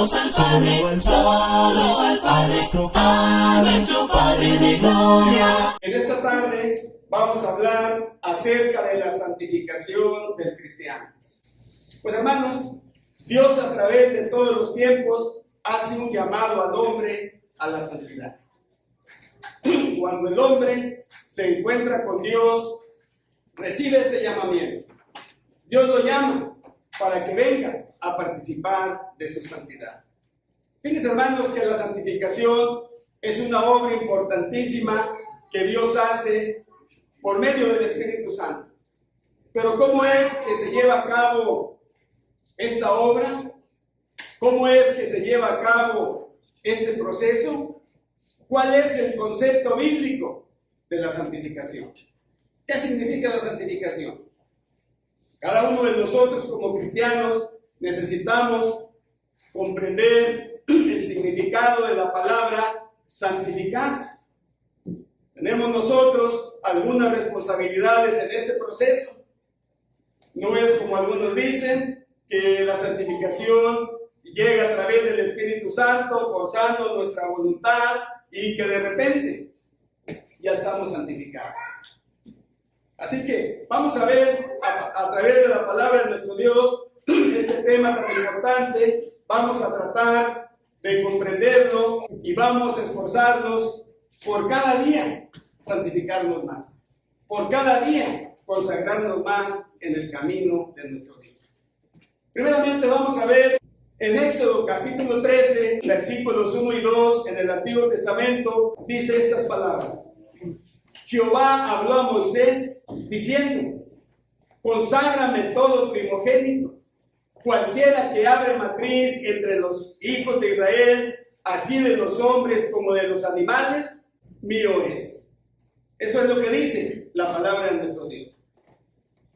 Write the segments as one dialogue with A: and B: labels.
A: Adoremos al Padre, solo al Padre, a nuestro Padre de gloria.
B: En esta tarde vamos a hablar acerca de la santificación del cristiano. Pues hermanos, Dios a través de todos los tiempos hace un llamado al hombre a la santidad. Cuando el hombre se encuentra con Dios, recibe este llamamiento. Dios lo llama para que venga a participar de su santidad. Fíjense, hermanos, que la santificación es una obra importantísima que Dios hace por medio del Espíritu Santo. Pero ¿cómo es que se lleva a cabo esta obra? ¿Cómo es que se lleva a cabo este proceso? ¿Cuál es el concepto bíblico de la santificación? ¿Qué significa la santificación? Cada uno de nosotros como cristianos necesitamos comprender el significado de la palabra santificar. Tenemos nosotros algunas responsabilidades en este proceso. No es como algunos dicen, que la santificación llega a través del Espíritu Santo, forzando nuestra voluntad y que de repente ya estamos santificados. Así que vamos a ver a través de la palabra de nuestro Dios este tema tan importante. Vamos a tratar de comprenderlo y vamos a esforzarnos por cada día santificarnos más, por cada día consagrarnos más en el camino de nuestro Dios. Primeramente vamos a ver en Éxodo capítulo 13, versículos 1 y 2, en el Antiguo Testamento, dice estas palabras. Jehová habló a Moisés diciendo, conságrame todo primogénito, cualquiera que abre matriz entre los hijos de Israel, así de los hombres como de los animales, mío es. Eso es lo que dice la palabra de nuestro Dios.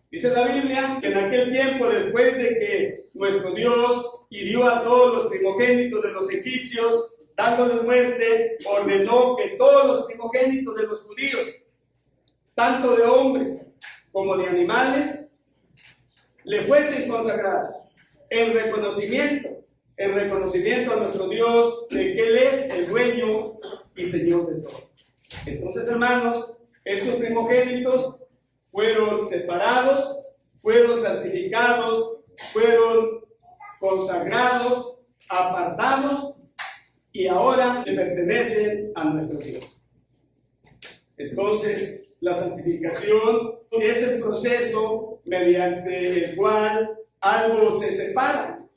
B: Dice la Biblia que en aquel tiempo, después de que nuestro Dios hirió a todos los primogénitos de los egipcios, dándoles muerte, ordenó que todos los primogénitos de los judíos, tanto de hombres como de animales, le fuesen consagrados en reconocimiento a nuestro Dios de que Él es el dueño y Señor de todo. Entonces, hermanos, estos primogénitos fueron separados, fueron santificados, fueron consagrados, apartados y ahora le pertenecen a nuestro Dios. Entonces, la santificación es el proceso mediante el cual algo se separa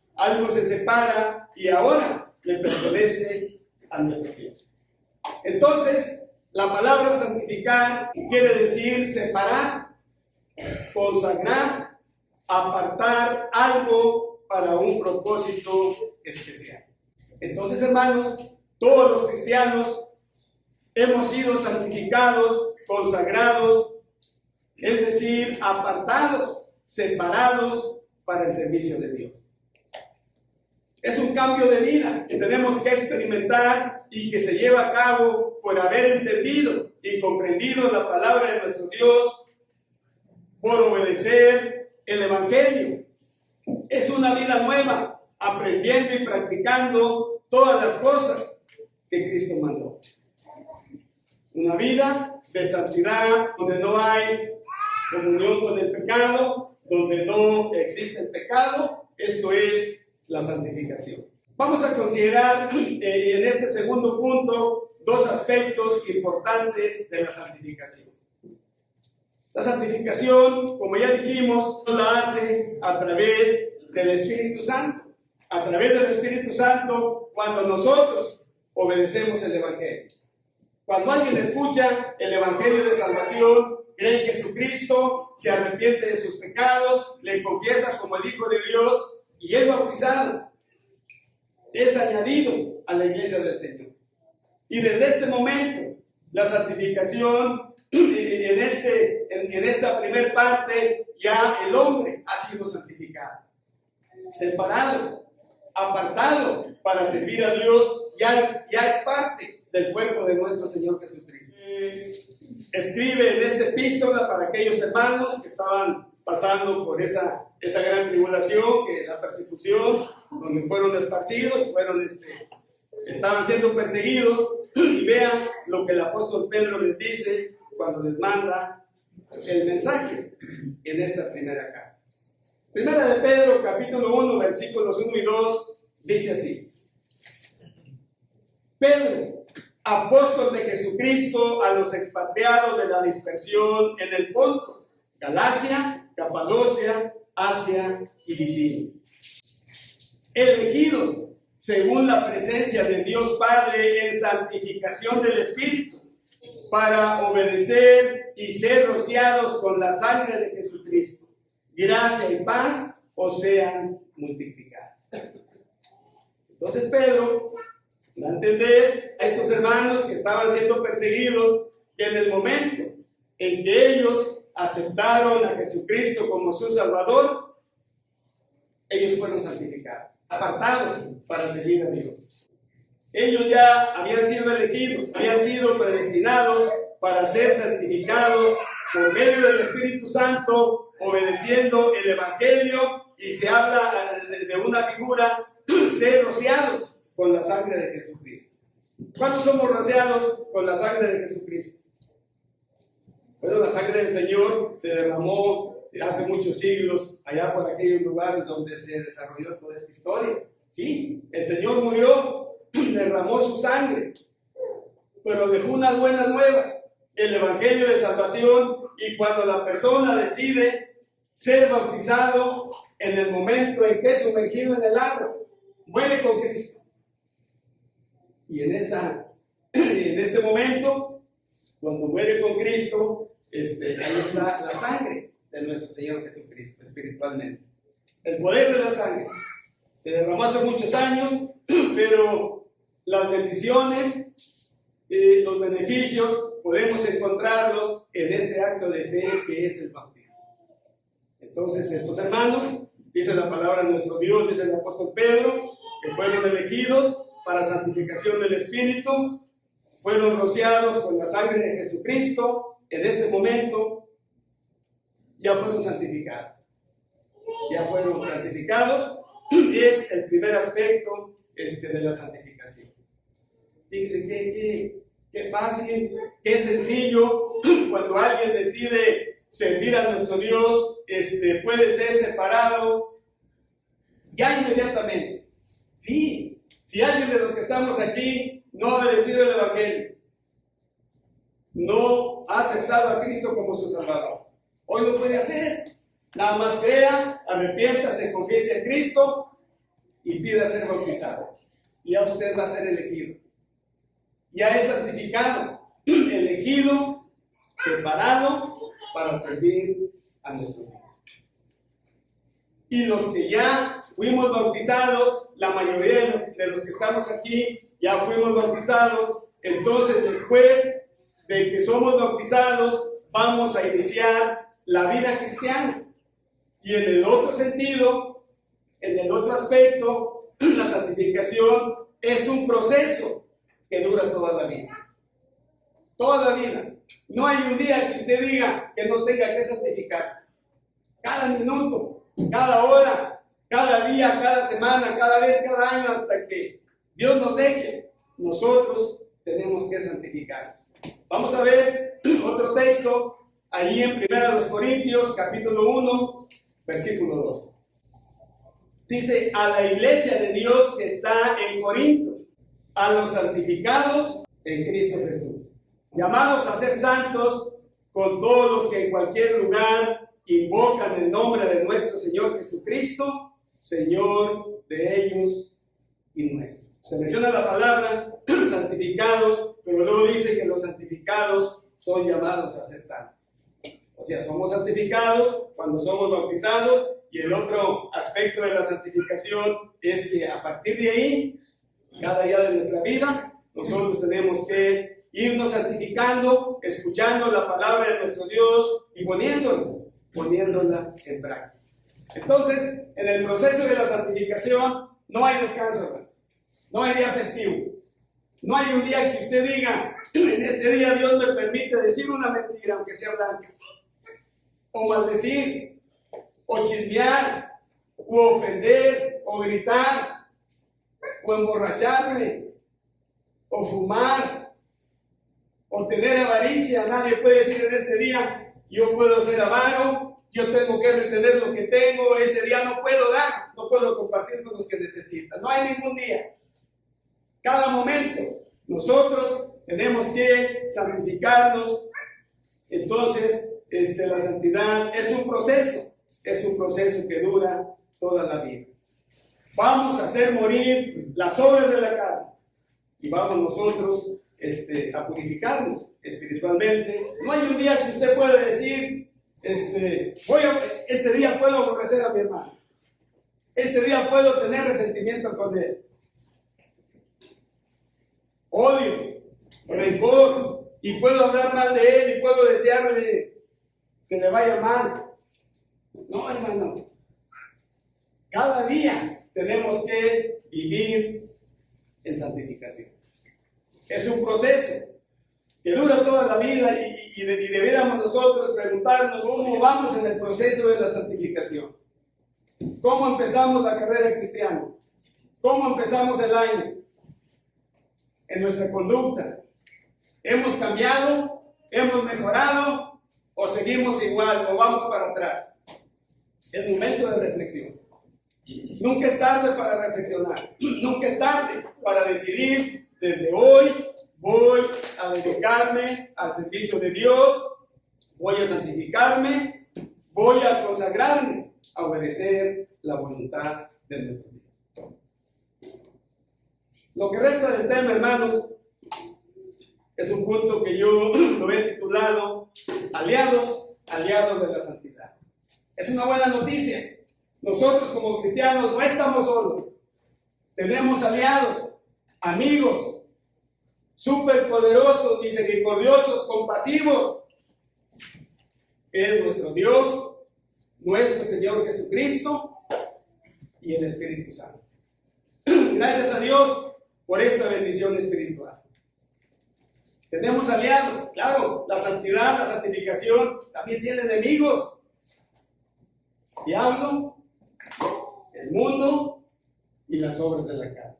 B: y ahora le pertenece a nuestro Dios. Entonces, la palabra santificar quiere decir separar, consagrar, apartar algo para un propósito especial. Entonces, hermanos, todos los cristianos hemos sido santificados, consagrados, es decir, apartados, separados para el servicio de Dios. Es un cambio de vida que tenemos que experimentar y que se lleva a cabo por haber entendido y comprendido la palabra de nuestro Dios, por obedecer el Evangelio. Es una vida nueva, aprendiendo y practicando todas las cosas que Cristo mandó. Una vida de santidad donde no hay comunión con el pecado, donde no existe el pecado. Esto es la santificación. Vamos a considerar en este segundo punto dos aspectos importantes de la santificación. La santificación, como ya dijimos, la hace a través del Espíritu Santo. A través del Espíritu Santo, cuando nosotros obedecemos el Evangelio. Cuando alguien escucha el Evangelio de salvación, cree en Jesucristo, se arrepiente de sus pecados, le confiesa como el Hijo de Dios y es bautizado, es añadido a la iglesia del Señor. Y desde este momento, la santificación, en esta primera parte, ya el hombre ha sido santificado, separado, apartado para servir a Dios, ya es parte del cuerpo de nuestro Señor Jesucristo. Escribe en esta epístola para aquellos hermanos que estaban pasando por esa gran tribulación, que la persecución, donde fueron esparcidos, estaban siendo perseguidos, y vean lo que el apóstol Pedro les dice cuando les manda el mensaje en esta primera carta. Primera de Pedro, capítulo 1, versículos 1 y 2, dice así: Pedro, apóstol de Jesucristo, a los expatriados de la dispersión en el Ponto, Galacia, Capadocia, Asia y Bitinia, elegidos según la presencia de Dios Padre en santificación del Espíritu, para obedecer y ser rociados con la sangre de Jesucristo. Gracia y paz os sean multiplicadas. Entonces Pedro da a entender a estos hermanos que estaban siendo perseguidos, que en el momento en que ellos aceptaron a Jesucristo como su Salvador, ellos fueron santificados, apartados para servir a Dios. Ellos ya habían sido elegidos, habían sido predestinados para ser santificados por medio del Espíritu Santo, obedeciendo el Evangelio, y se habla de una figura, ser rociados con la sangre de Jesucristo. ¿Cuándo somos rociados con la sangre de Jesucristo? Bueno, la sangre del Señor se derramó hace muchos siglos, allá por aquellos lugares donde se desarrolló toda esta historia. Sí, el Señor murió, derramó su sangre, pero dejó unas buenas nuevas, el Evangelio de salvación, y cuando la persona decide ser bautizado, en el momento en que es sumergido en el agua, muere con Cristo. Y en este momento, cuando muere con Cristo, ahí está la sangre de nuestro Señor Jesucristo, espiritualmente. El poder de la sangre se derramó hace muchos años, pero las bendiciones, los beneficios, podemos encontrarlos en este acto de fe que es el bautismo. Entonces, estos hermanos, dice la palabra de nuestro Dios, dice el apóstol Pedro, que fueron elegidos para santificación del Espíritu, fueron rociados con la sangre de Jesucristo. En este momento ya fueron santificados. Ya fueron santificados. Es el primer aspecto de la santificación. Fíjense qué fácil, qué sencillo. Cuando alguien decide servir a nuestro Dios, puede ser separado ya inmediatamente. Sí, si alguien de los que estamos aquí no ha obedecido el Evangelio, no ha aceptado a Cristo como su Salvador, hoy lo puede hacer. Nada más crea, arrepiéntase, confiese a Cristo y pida ser bautizado. Y ya usted va a ser elegido. Ya es santificado, elegido, separado para servir a nuestro Dios. Y los que ya fuimos bautizados, la mayoría de los que estamos aquí ya fuimos bautizados, entonces después de que somos bautizados vamos a iniciar la vida cristiana. Y en el otro sentido, en el otro aspecto, la santificación es un proceso que dura toda la vida. Toda la vida. No hay un día que usted diga que no tenga que santificarse. Cada minuto, cada hora, cada día, cada semana, cada vez, cada año, hasta que Dios nos deje, nosotros tenemos que santificarnos. Vamos a ver otro texto allí en 1 Corintios, capítulo 1, versículo 2. Dice: a la iglesia de Dios que está en Corinto, a los santificados en Cristo Jesús, llamados a ser santos con todos los que en cualquier lugar invocan el nombre de nuestro Señor Jesucristo, Señor de ellos y nuestro. Se menciona la palabra santificados, pero luego dice que los santificados son llamados a ser santos. O sea, somos santificados cuando somos bautizados, y el otro aspecto de la santificación es que a partir de ahí, cada día de nuestra vida, nosotros tenemos que irnos santificando, escuchando la palabra de nuestro Dios y poniéndola en práctica. Entonces, en el proceso de la santificación no hay descanso, hermanos. No hay día festivo. No hay un día que usted diga: en este día Dios me permite decir una mentira, aunque sea blanca, o maldecir, o chismear, o ofender, o gritar, o emborracharme, o fumar, o tener avaricia. Nadie puede decir en este día, yo puedo ser avaro, yo tengo que retener lo que tengo, ese día no puedo dar, no puedo compartir con los que necesitan. No hay ningún día. Cada momento nosotros tenemos que santificarnos. Entonces, la santidad es un proceso que dura toda la vida. Vamos a hacer morir las obras de la carne y vamos nosotros a purificarnos espiritualmente. No hay un día que usted pueda decir, este día puedo aborrecer a mi hermano, este día puedo tener resentimiento con él, odio, rencor, y puedo hablar mal de él y puedo desearle que le vaya mal. No, hermano, cada día tenemos que vivir en santificación. Es un proceso que dura toda la vida y debiéramos nosotros preguntarnos cómo vamos en el proceso de la santificación. ¿Cómo empezamos la carrera cristiana? ¿Cómo empezamos el año? En nuestra conducta. ¿Hemos cambiado? ¿Hemos mejorado? ¿O seguimos igual? ¿O vamos para atrás? Es momento de reflexión. Nunca es tarde para reflexionar. Nunca es tarde para decidir, desde hoy voy a dedicarme al servicio de Dios, voy a santificarme, voy a consagrarme a obedecer la voluntad de nuestro Dios. Lo que resta del tema, hermanos, es un punto que yo lo he titulado aliados de la santidad. Es una buena noticia. Nosotros como cristianos no estamos solos. Tenemos aliados, amigos, superpoderosos, misericordiosos, compasivos. Es nuestro Dios, nuestro Señor Jesucristo y el Espíritu Santo. Gracias a Dios por esta bendición espiritual. Tenemos aliados, claro, la santidad, la santificación también tiene enemigos. Diablo, el mundo y las obras de la carne.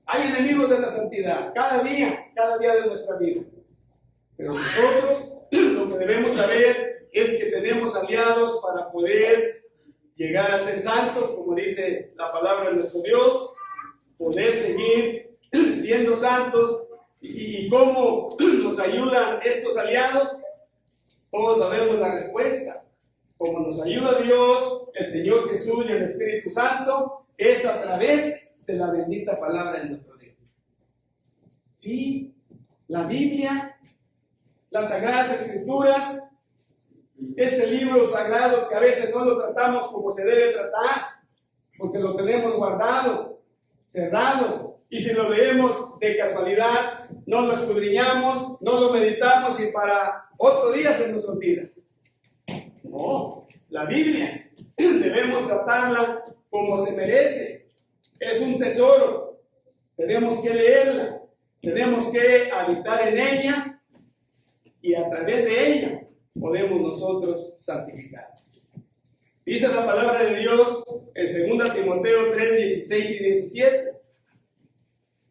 B: Hay enemigos de la santidad cada día de nuestra vida. Pero nosotros lo que debemos saber es que tenemos aliados para poder llegar a ser santos, como dice la palabra de nuestro Dios, poder seguir siendo santos. ¿Y cómo nos ayudan estos aliados? Todos sabemos la respuesta. Como nos ayuda Dios, el Señor Jesús y el Espíritu Santo, es a través de la bendita palabra de nuestro Dios. Sí, la Biblia, las Sagradas Escrituras, este libro sagrado que a veces no lo tratamos como se debe tratar, porque lo tenemos guardado, cerrado, y si lo leemos de casualidad, no lo escudriñamos, no lo meditamos y para otro día se nos olvida. No, la Biblia debemos tratarla como se merece. Es un tesoro. Tenemos que leerla, tenemos que habitar en ella y a través de ella podemos nosotros santificar. Dice la palabra de Dios en 2 Timoteo 3, 16 y 17.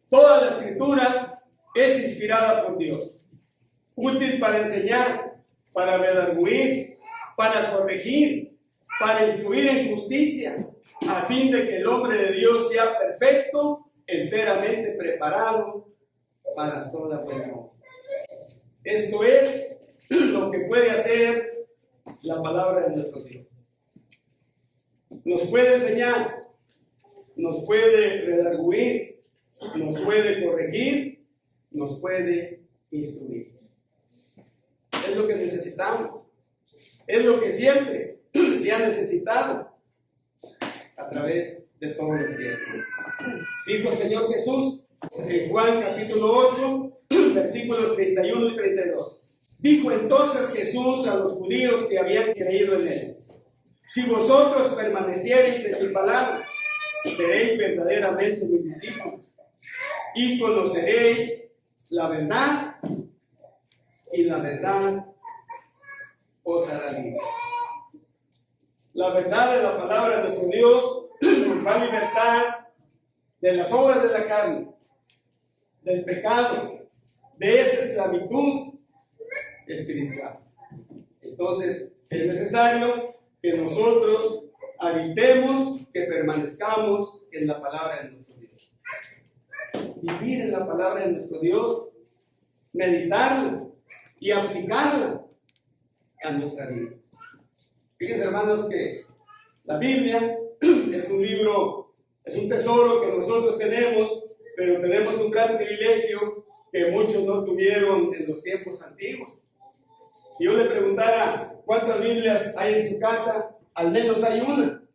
B: Toda la escritura es inspirada por Dios, útil para enseñar, para redarguir, para corregir, para instruir en justicia, a fin de que el hombre de Dios sea perfecto, enteramente preparado para toda buena obra. Esto es lo que puede hacer la palabra de nuestro Dios. Nos puede enseñar, nos puede redarguir, nos puede corregir, nos puede instruir. Es lo que necesitamos. Es lo que siempre se ha necesitado a través de todos los tiempos. Dijo el Señor Jesús en Juan capítulo 8, versículos 31 y 32. Dijo entonces Jesús a los judíos que habían creído en él: si vosotros permaneciereis en mi palabra, seréis verdaderamente mis discípulos y conoceréis la verdad, y la verdad os hará libre. la verdad de la palabra de nuestro Dios nos va a libertar de las obras de la carne, del pecado, de esa esclavitud espiritual. Entonces, es necesario que nosotros habitemos, que permanezcamos en la palabra de nuestro Dios. Vivir en la palabra de nuestro Dios, meditarla y aplicarla a nuestra vida. Fíjense, hermanos, que la Biblia es un libro, es un tesoro que nosotros tenemos, pero tenemos un gran privilegio que muchos no tuvieron en los tiempos antiguos. Si yo le preguntara cuántas Biblias hay en su casa, al menos hay una.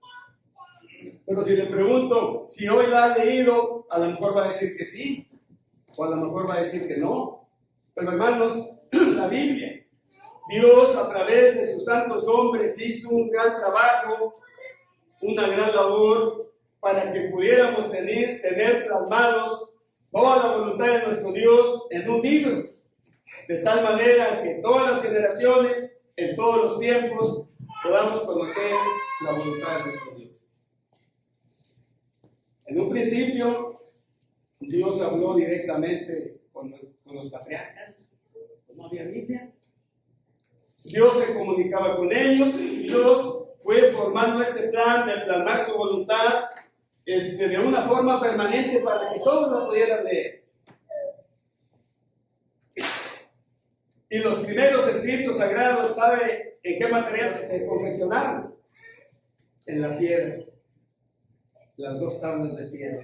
B: Pero si le pregunto si hoy la ha leído, a lo mejor va a decir que sí, o a lo mejor va a decir que no. Pero hermanos, la Biblia, Dios a través de sus santos hombres hizo un gran trabajo, una gran labor, para que pudiéramos tener plasmados toda la voluntad de nuestro Dios en un libro, de tal manera que todas las generaciones, en todos los tiempos, podamos conocer la voluntad de nuestro Dios. En un principio, Dios habló directamente con los patriarcas, no había Biblia. Dios se comunicaba con ellos y Dios fue formando este plan de plasmar su voluntad de una forma permanente para que todos la pudieran leer. Y los primeros escritos sagrados, ¿sabe en qué material se confeccionaron? En la piedra. Las 2 tablas de piedra.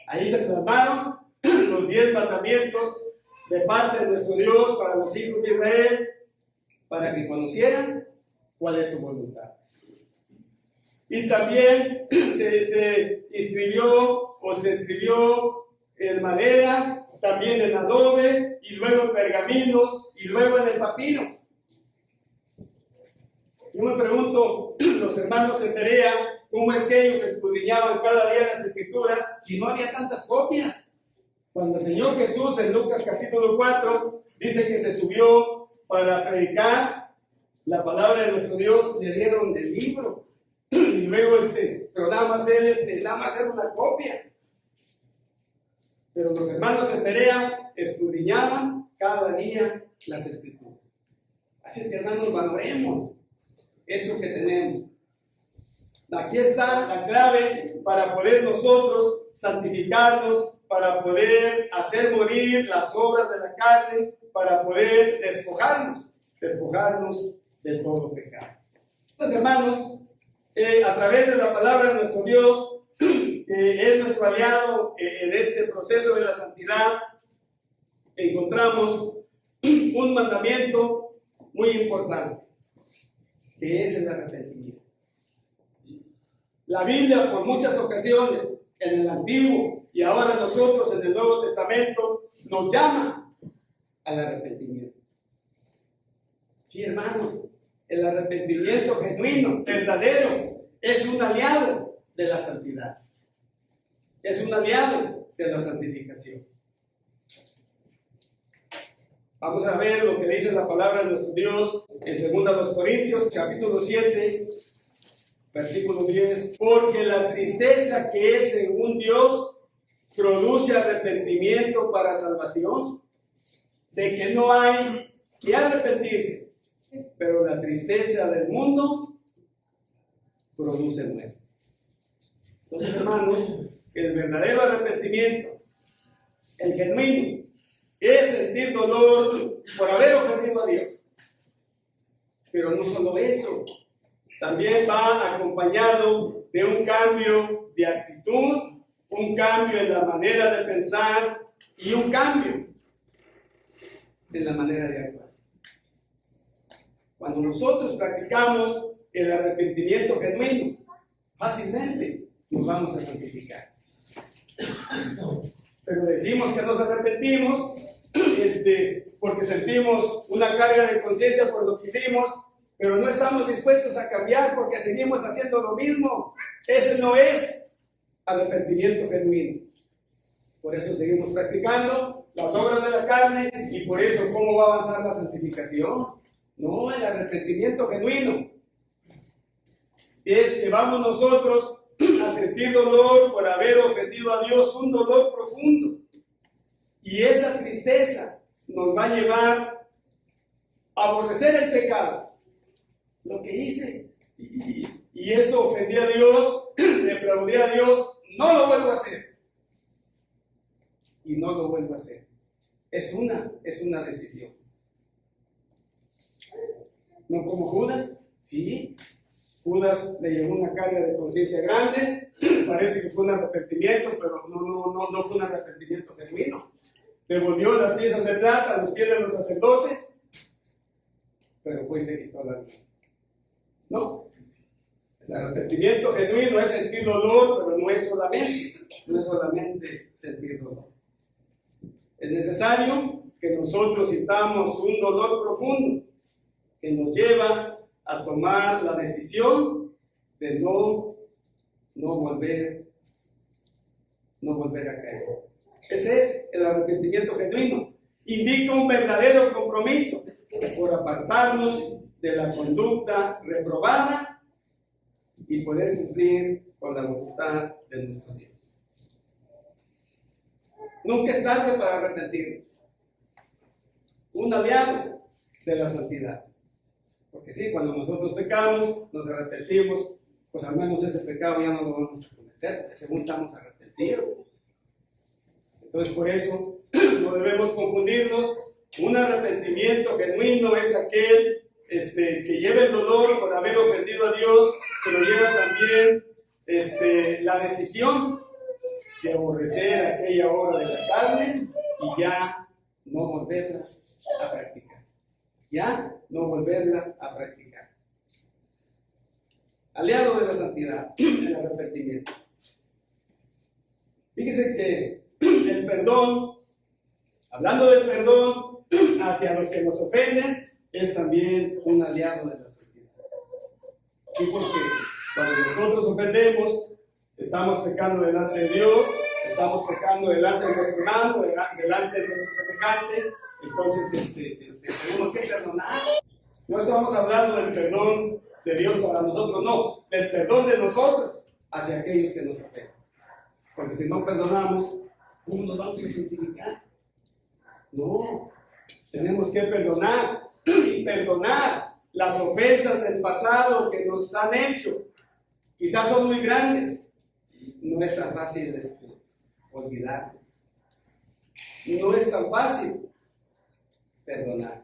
B: Ahí se plasmaron los 10 mandamientos de parte de nuestro Dios para los hijos de Israel, para que conocieran cuál es su voluntad. Y también se escribió en madera, también en adobe, y luego en pergaminos, y luego en el papiro. Yo me pregunto, los hermanos en Berea, ¿cómo es que ellos escudriñaban cada día las escrituras si no había tantas copias? Cuando el Señor Jesús en Lucas capítulo 4 dice que se subió para predicar la palabra de nuestro Dios, le dieron el libro. Y luego, pero nada más él, nada más era una copia. Pero los hermanos en Berea escudriñaban cada día las escrituras. Así es que, hermanos, valoremos esto que tenemos. Aquí está la clave para poder nosotros santificarnos, para poder hacer morir las obras de la carne, para poder despojarnos de todo pecado. Entonces, hermanos, a través de la palabra de nuestro Dios, es nuestro aliado en este proceso de la santidad, encontramos un mandamiento muy importante, que es el arrepentimiento. La Biblia, por muchas ocasiones, en el Antiguo y ahora nosotros en el Nuevo Testamento, nos llama al arrepentimiento. Sí, hermanos, el arrepentimiento genuino, verdadero, es un aliado de la santidad. Es un aliado de la santificación. Vamos a ver lo que dice la palabra de nuestro Dios en 2 Corintios, capítulo 7, versículo 10. Porque la tristeza que es según Dios produce arrepentimiento para salvación, de que no hay que arrepentirse, pero la tristeza del mundo produce muerte. Entonces, hermanos, el verdadero arrepentimiento, el genuino, es sentir dolor por haber ofendido a Dios. Pero no solo eso, también va acompañado de un cambio de actitud, un cambio en la manera de pensar y un cambio en la manera de actuar. Cuando nosotros practicamos el arrepentimiento genuino, fácilmente nos vamos a santificar. Pero decimos que nos arrepentimos porque sentimos una carga de conciencia por lo que hicimos, pero no estamos dispuestos a cambiar porque seguimos haciendo lo mismo. Ese no es arrepentimiento genuino. Por eso seguimos practicando las obras de la carne y por eso, ¿cómo va a avanzar la santificación? No, el arrepentimiento genuino es que vamos nosotros a sentir dolor por haber ofendido a Dios, un dolor profundo. Y esa tristeza nos va a llevar a aborrecer el pecado, lo que hice. Y eso ofendí a Dios, defraudé a Dios, no lo vuelvo a hacer. Y no lo vuelvo a hacer. Es una decisión. No como Judas, sí. Judas le llevó una carga de conciencia grande, parece que fue un arrepentimiento, pero no fue un arrepentimiento genuino. Devolvió las piezas de plata a los pies de los sacerdotes, pero fue y se quitó la vida. No. El arrepentimiento genuino es sentir dolor, pero no es solamente sentir dolor. Es necesario que nosotros sintamos un dolor profundo que nos lleva a tomar la decisión de no volver a caer. Ese es el arrepentimiento genuino. Indica un verdadero compromiso por apartarnos de la conducta reprobada y poder cumplir con la voluntad de nuestro Dios. Nunca es tarde para arrepentirnos. Un aliado de la santidad. Porque sí, cuando nosotros pecamos, nos arrepentimos, pues al menos ese pecado ya no lo vamos a cometer, porque según estamos arrepentidos. Entonces por eso no debemos confundirnos. Un arrepentimiento genuino es aquel que lleva el dolor por haber ofendido a Dios, pero lleva también la decisión de aborrecer aquella obra de la carne y ya no volverla a practicar. Aliado de la santidad, el arrepentimiento. Fíjese que el perdón, hablando del perdón hacia los que nos ofenden, es también un aliado de la santidad. Sí, porque cuando nosotros ofendemos, estamos pecando delante de Dios, estamos pecando delante de nuestro hermano, delante de nuestro semejante. Entonces, tenemos que perdonar. No estamos hablando del perdón de Dios para nosotros, no, del perdón de nosotros hacia aquellos que nos ofenden. Porque si no perdonamos, ¿cómo nos vamos a santificar? No, tenemos que perdonar y perdonar las ofensas del pasado que nos han hecho. Quizás son muy grandes. No es tan fácil olvidarles. No es tan fácil perdonar.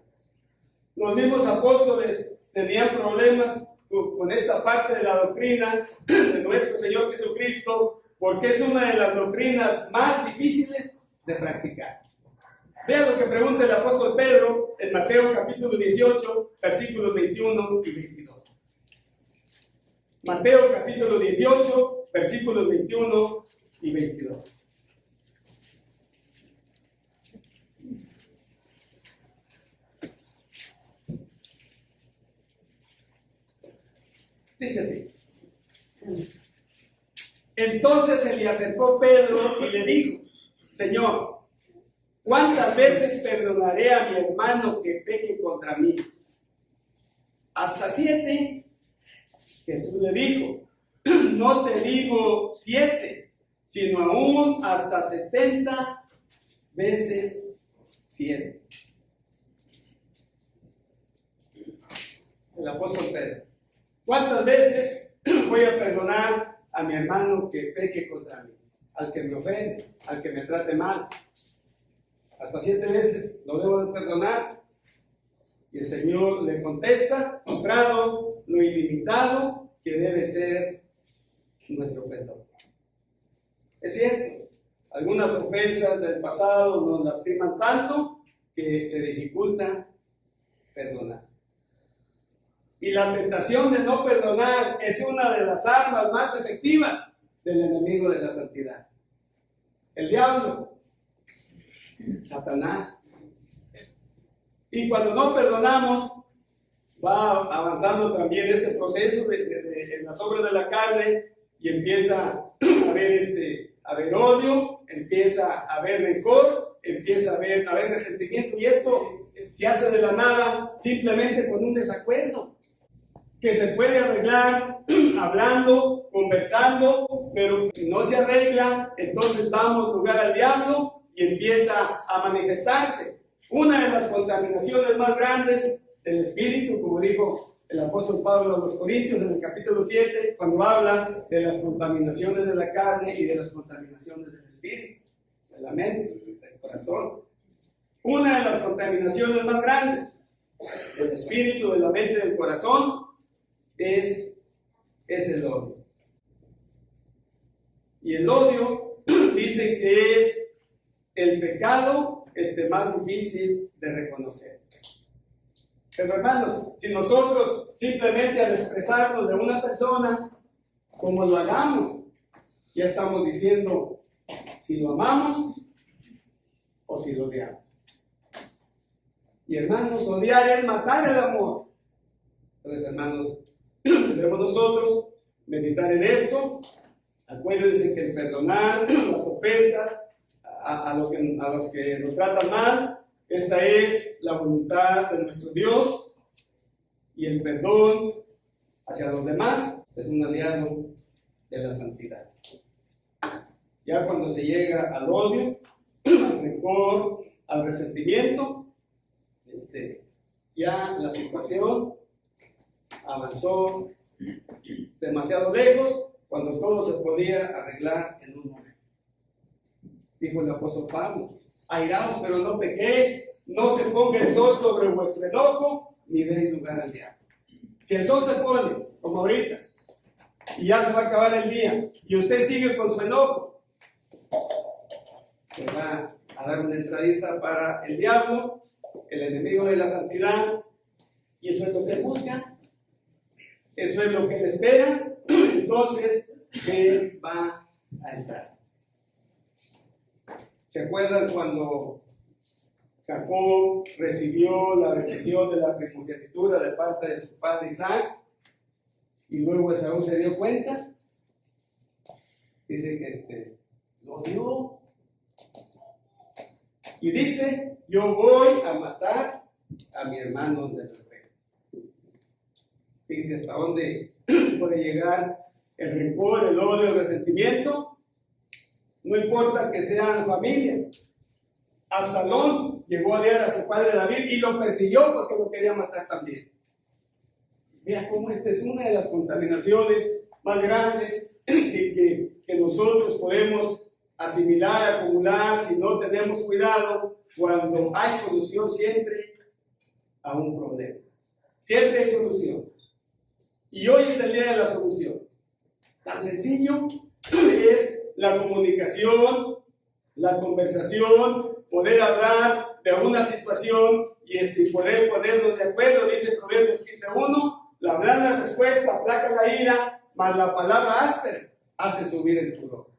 B: Los mismos apóstoles tenían problemas con esta parte de la doctrina de nuestro Señor Jesucristo, porque es una de las doctrinas más difíciles de practicar. Vean lo que pregunta el apóstol Pedro en Mateo capítulo 18, versículos 21 y 22. Mateo capítulo 18, versículos 21 y 22. Dice así. Entonces se le acercó Pedro y le dijo: Señor, ¿cuántas veces perdonaré a mi hermano que peque contra mí? ¿Hasta 7? Jesús le dijo: no te digo 7, sino aún hasta 70 veces 7. El apóstol Pedro: ¿cuántas veces voy a perdonar a mi hermano que peque contra mí? Al que me ofende, al que me trate mal. Hasta 7 veces lo debo de perdonar. Y el Señor le contesta, mostrado lo ilimitado que debe ser nuestro perdón. Es cierto, algunas ofensas del pasado nos lastiman tanto que se dificulta perdonar. Y la tentación de no perdonar es una de las armas más efectivas del enemigo de la santidad. El diablo, Satanás. Y cuando no perdonamos, va avanzando también este proceso de las obras de la carne y empieza a haber odio, empieza a haber rencor, empieza a haber resentimiento, y esto se hace de la nada simplemente con un desacuerdo. que se puede arreglar hablando, conversando, pero si no se arregla, entonces damos lugar al diablo y empieza a manifestarse. Una de las contaminaciones más grandes del espíritu, como dijo el apóstol Pablo a los Corintios en el capítulo 7, cuando habla de las contaminaciones de la carne y de las contaminaciones del espíritu, de la mente, del corazón. Una de las contaminaciones más grandes del espíritu, de la mente, del corazón, es el odio. Y el odio dicen que es el pecado más difícil de reconocer. Pero hermanos, si nosotros simplemente al expresarnos de una persona, como lo hagamos, ya estamos diciendo si lo amamos o si lo odiamos. Y hermanos, odiar es matar el amor. Entonces, hermanos, debemos nosotros meditar en esto. Acuérdense que el perdonar las ofensas a los que nos tratan mal, esta es la voluntad de nuestro Dios, y el perdón hacia los demás es un aliado de la santidad. Ya cuando se llega al odio, al rencor, al resentimiento, ya la situación avanzó demasiado lejos, cuando todo se podía arreglar en un momento. Dijo el apóstol Pablo: airaos, pero no pequéis, no se ponga el sol sobre vuestro enojo, ni deis lugar al diablo. Si el sol se pone, como ahorita, y ya se va a acabar el día, y usted sigue con su enojo, le va a dar una entradita para el diablo, el enemigo de la santidad, y eso es lo que busca, eso es lo que él espera. Entonces él va a entrar. ¿Se acuerdan cuando Jacob recibió la bendición de la primogenitura de parte de su padre Isaac, y luego Esaú se dio cuenta? Dice que lo dio, y dice: yo voy a matar a mi hermano del rey. Fíjense hasta dónde puede llegar el rencor, el odio, el resentimiento. No importa que sean familia. Absalón llegó a odiar a su padre David y lo persiguió porque lo quería matar también. Vea cómo esta es una de las contaminaciones más grandes que nosotros podemos asimilar, acumular, si no tenemos cuidado, cuando hay solución siempre a un problema. Siempre hay solución. Y hoy es el día de la solución. Tan sencillo es la comunicación, la conversación, poder hablar de una situación y poder ponernos de acuerdo. Dice Proverbios 15:1, la blanda respuesta aplaca la ira, mas la palabra áspera hace subir el furor.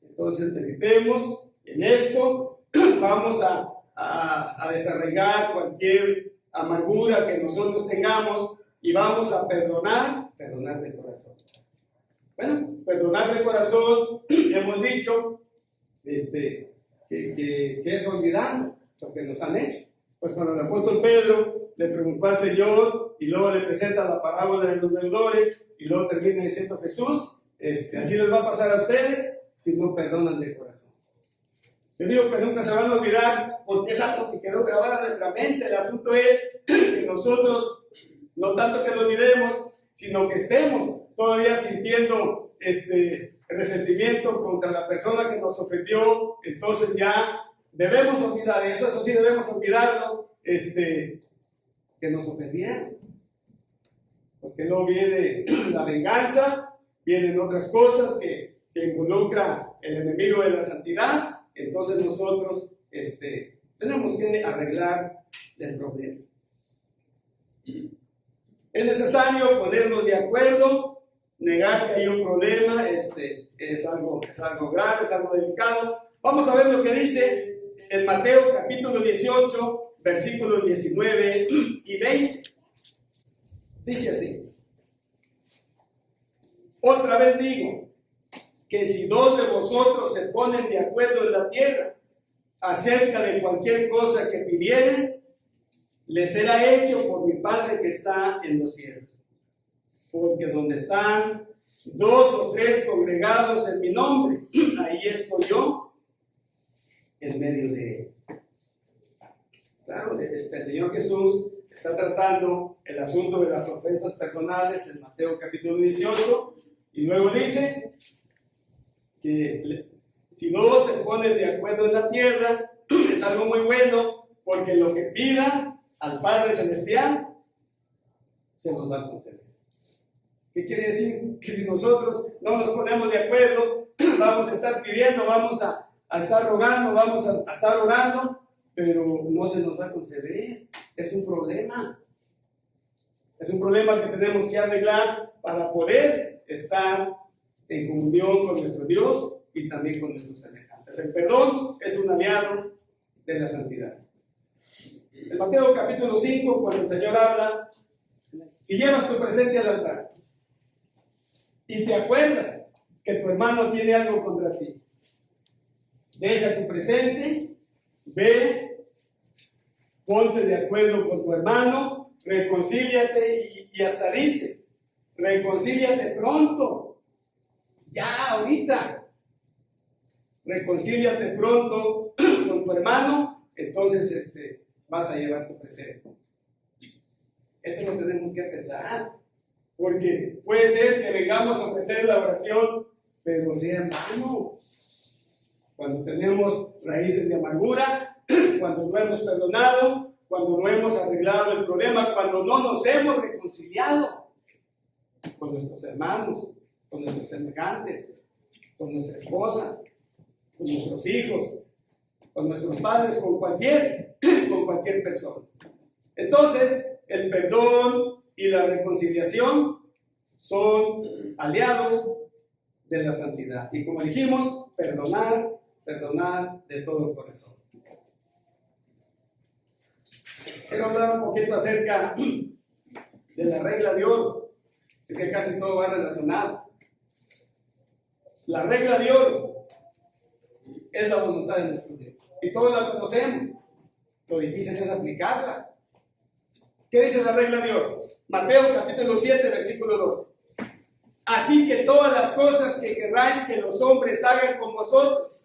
B: Entonces meditemos en esto. Vamos a desarraigar cualquier amargura que nosotros tengamos y vamos a perdonar de corazón. Bueno, perdonar de corazón, hemos dicho que es olvidando lo que nos han hecho. Pues cuando el apóstol Pedro le preguntó al Señor y luego le presenta la parábola de los deudores y luego termina diciendo Jesús, así les va a pasar a ustedes si no perdonan de corazón. Yo digo que nunca se van a olvidar porque es algo que quedó grabado en nuestra mente. El asunto es que nosotros, no tanto que lo olvidemos, sino que estemos todavía sintiendo resentimiento contra la persona que nos ofendió. Entonces ya debemos olvidar eso sí debemos olvidarlo, que nos ofendieron. Porque luego viene la venganza, vienen otras cosas que involucra el enemigo de la santidad. Entonces nosotros tenemos que arreglar el problema. Es necesario ponernos de acuerdo, negar que hay un problema, es algo grave, es algo delicado. Vamos a ver lo que dice en Mateo capítulo 18, versículos 19 y 20. Dice así: otra vez digo, que si dos de vosotros se ponen de acuerdo en la tierra acerca de cualquier cosa que pidieren, les será hecho por mi Padre que está en los cielos. Porque donde están 2 o 3 congregados en mi nombre, ahí estoy yo, en medio de ellos. Claro, el Señor Jesús está tratando el asunto de las ofensas personales en Mateo capítulo 18, y luego dice que si no se ponen de acuerdo en la tierra, es algo muy bueno, porque lo que pida al Padre Celestial se nos va a conceder. ¿Qué quiere decir? Que si nosotros no nos ponemos de acuerdo, vamos a estar pidiendo, vamos a estar rogando, vamos a estar orando, pero no se nos va a conceder. Es un problema. Es un problema que tenemos que arreglar para poder estar en comunión con nuestro Dios y también con nuestros semejantes. El perdón es un aliado de la santidad. En Mateo capítulo 5, cuando el Señor habla, si llevas tu presente al altar y te acuerdas que tu hermano tiene algo contra ti, deja tu presente, ve, ponte de acuerdo con tu hermano, reconcíliate, y hasta dice, reconcíliate pronto, ya ahorita, reconcíliate pronto con tu hermano, entonces vas a llevar tu presente. Esto lo tenemos que pensar, porque puede ser que vengamos a ofrecer la oración, pero sea en vano. Cuando tenemos raíces de amargura, cuando no hemos perdonado, cuando no hemos arreglado el problema, cuando no nos hemos reconciliado con nuestros hermanos, con nuestros semejantes, con nuestra esposa, con nuestros hijos, con nuestros padres, con cualquier persona. Entonces, el perdón y la reconciliación son aliados de la santidad. Y como dijimos, perdonar de todo corazón. Quiero hablar un poquito acerca de la regla de oro, que casi todo va relacionado. La regla de oro es la voluntad de nuestro Dios. Y todos la conocemos. Lo difícil es aplicarla. ¿Qué dice la regla de oro? Mateo capítulo 7, versículo 12. Así que todas las cosas que queráis que los hombres hagan con vosotros,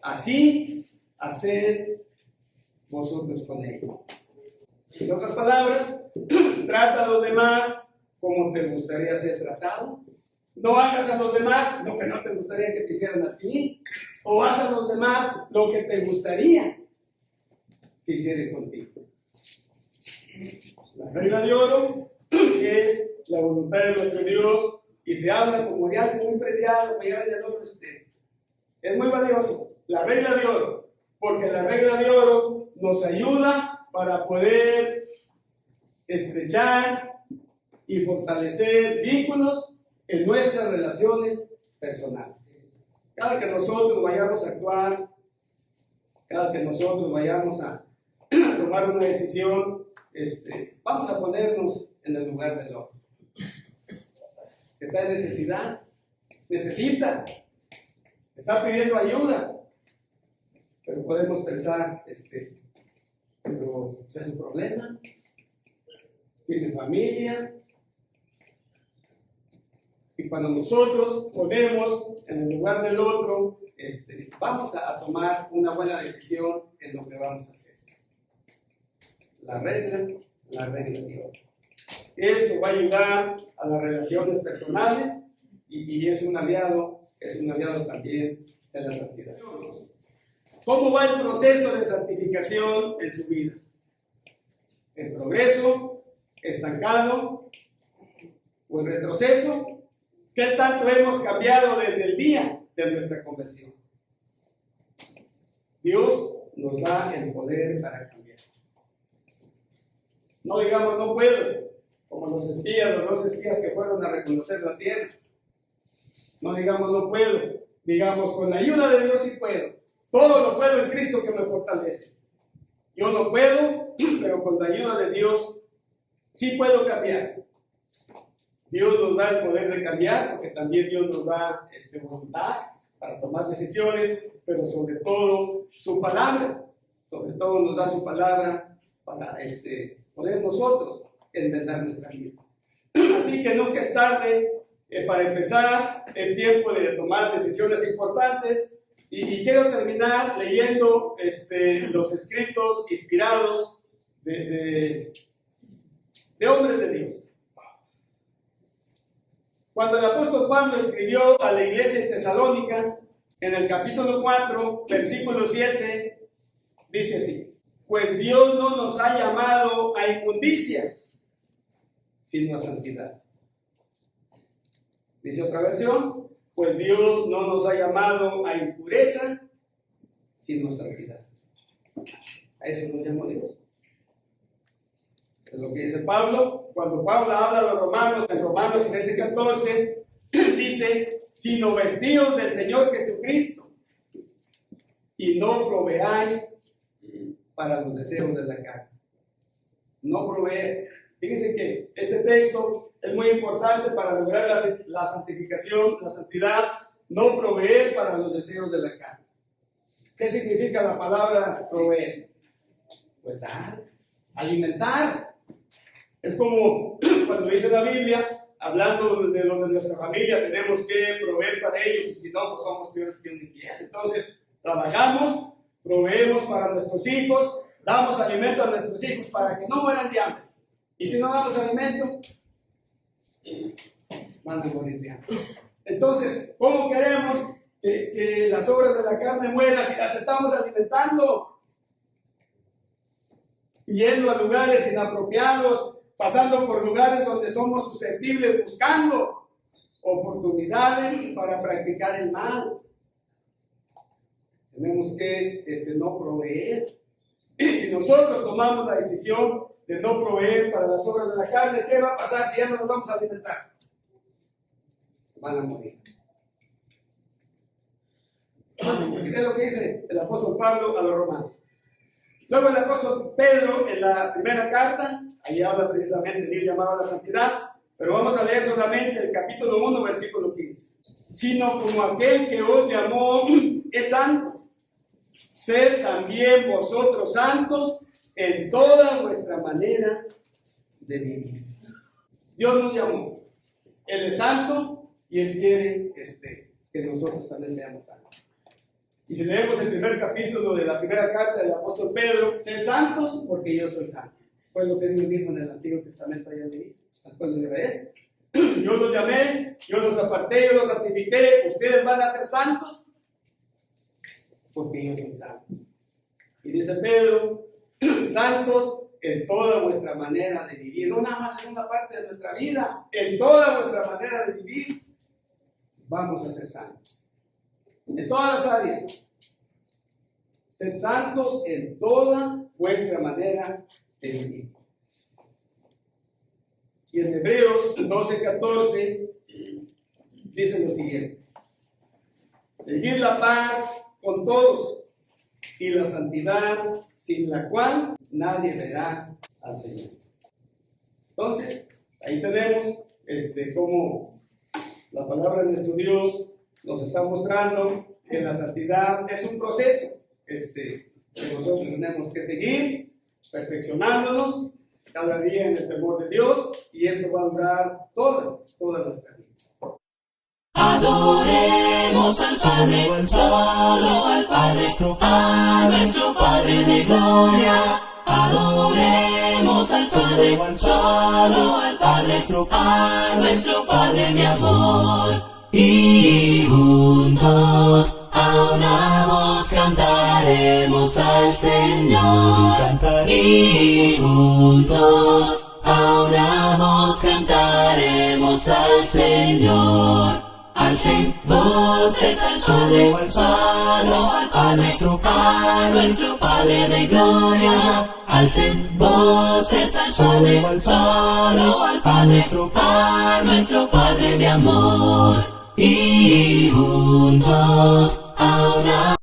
B: así haced vosotros con ellos. En otras palabras, trata a los demás como te gustaría ser tratado. No hagas a los demás lo que no te gustaría que te hicieran a ti, o haz a los demás lo que te gustaría que hicieran contigo. La regla de oro es la voluntad de nuestro Dios, y se habla como de algo muy preciado, que ya ven el nombre es muy valioso, la regla de oro, porque la regla de oro nos ayuda para poder estrechar y fortalecer vínculos en nuestras relaciones personales. Cada que nosotros vayamos a actuar, cada que nosotros vayamos a tomar una decisión, vamos a ponernos en el lugar del otro. Está en necesidad, necesita, está pidiendo ayuda, pero podemos pensar, pero ¿es su problema? ¿Tiene familia? Y cuando nosotros ponemos en el lugar del otro, vamos a tomar una buena decisión en lo que vamos a hacer. La regla de oro. Esto va a ayudar a las relaciones personales y es un aliado también de la santidad. ¿Cómo va el proceso de santificación en su vida? ¿En progreso? ¿Estancado? ¿O en retroceso? ¿Qué tanto hemos cambiado desde el día de nuestra conversión? Dios nos da el poder para cambiar. No digamos no puedo, como los dos espías que fueron a reconocer la tierra. No digamos no puedo, digamos con la ayuda de Dios sí puedo. Todo lo puedo en Cristo que me fortalece. Yo no puedo, pero con la ayuda de Dios sí puedo cambiar. Dios nos da el poder de cambiar, porque también Dios nos da voluntad para tomar decisiones, pero sobre todo su palabra. Sobre todo nos da su palabra para poder nosotros enmendar nuestra vida. Así que nunca es tarde para empezar, es tiempo de tomar decisiones importantes y quiero terminar leyendo los escritos inspirados de hombres de Dios. Cuando el apóstol Pablo escribió a la iglesia de Tesalónica, en el capítulo 4, versículo 7, dice así: pues Dios no nos ha llamado a inmundicia, sino a santidad. Dice otra versión: pues Dios no nos ha llamado a impureza, sino a santidad. A eso nos llamó Dios. Es lo que dice Pablo. Cuando Pablo habla a los romanos, en Romanos 13:14, dice: sino vestidos del Señor Jesucristo, y no proveáis para los deseos de la carne. No proveer. Fíjense que este texto es muy importante para lograr la santificación, la santidad. No proveer para los deseos de la carne. ¿Qué significa la palabra proveer? Pues dar, alimentar. Es como cuando dice la Biblia, hablando de los de nuestra familia, tenemos que proveer para ellos, y si no, pues somos peores que un infiel. Entonces, trabajamos, proveemos para nuestros hijos, damos alimento a nuestros hijos para que no mueran de hambre. Y si no damos alimento, van a morir de hambre. Entonces, ¿cómo queremos que las obras de la carne mueran si las estamos alimentando? Yendo a lugares inapropiados, pasando por lugares donde somos susceptibles, buscando oportunidades para practicar el mal. Tenemos que no proveer. Y si nosotros tomamos la decisión de no proveer para las obras de la carne, ¿qué va a pasar si ya no nos vamos a alimentar? Van a morir. Es lo que dice el apóstol Pablo a los romanos. Luego el apóstol Pedro, en la primera carta, ahí habla precisamente del llamado a la santidad, pero vamos a leer solamente el capítulo 1, versículo 15. Sino como aquel que os llamó es santo, sed también vosotros santos en toda vuestra manera de vivir. Dios nos llamó, Él es santo y Él quiere que nosotros también seamos santos. Y si leemos el primer capítulo de la primera carta del apóstol Pedro, sed santos porque yo soy santo. Fue lo que Dios dijo en el Antiguo Testamento allá al pueblo de Israel. Yo los llamé, yo los aparté, yo los santifiqué, ustedes van a ser santos porque yo soy santo. Y dice Pedro, santos en toda vuestra manera de vivir, no nada más en una parte de nuestra vida, en toda vuestra manera de vivir, vamos a ser santos. En todas las áreas. Sed santos en toda vuestra manera de vivir. Y en Hebreos 12:14 dice lo siguiente: seguid la paz con todos y la santidad, sin la cual nadie verá al Señor. Entonces, ahí tenemos cómo la palabra de nuestro Dios nos está mostrando que la santidad es un proceso que nosotros tenemos que seguir, perfeccionándonos cada día en el temor de Dios, y esto va a durar toda nuestra vida.
A: Adoremos al Padre, solo al Padre, a nuestro Padre de gloria. Adoremos al Padre, solo al Padre, a nuestro Padre de amor. Y juntos a una voz cantaremos al Señor. Y juntos a una voz cantaremos al Señor. Alcen voces al Padre, solo al Padre, a nuestro Padre de gloria. Alcen voces al Padre, solo al Padre, a nuestro Padre de amor. Y juntos a una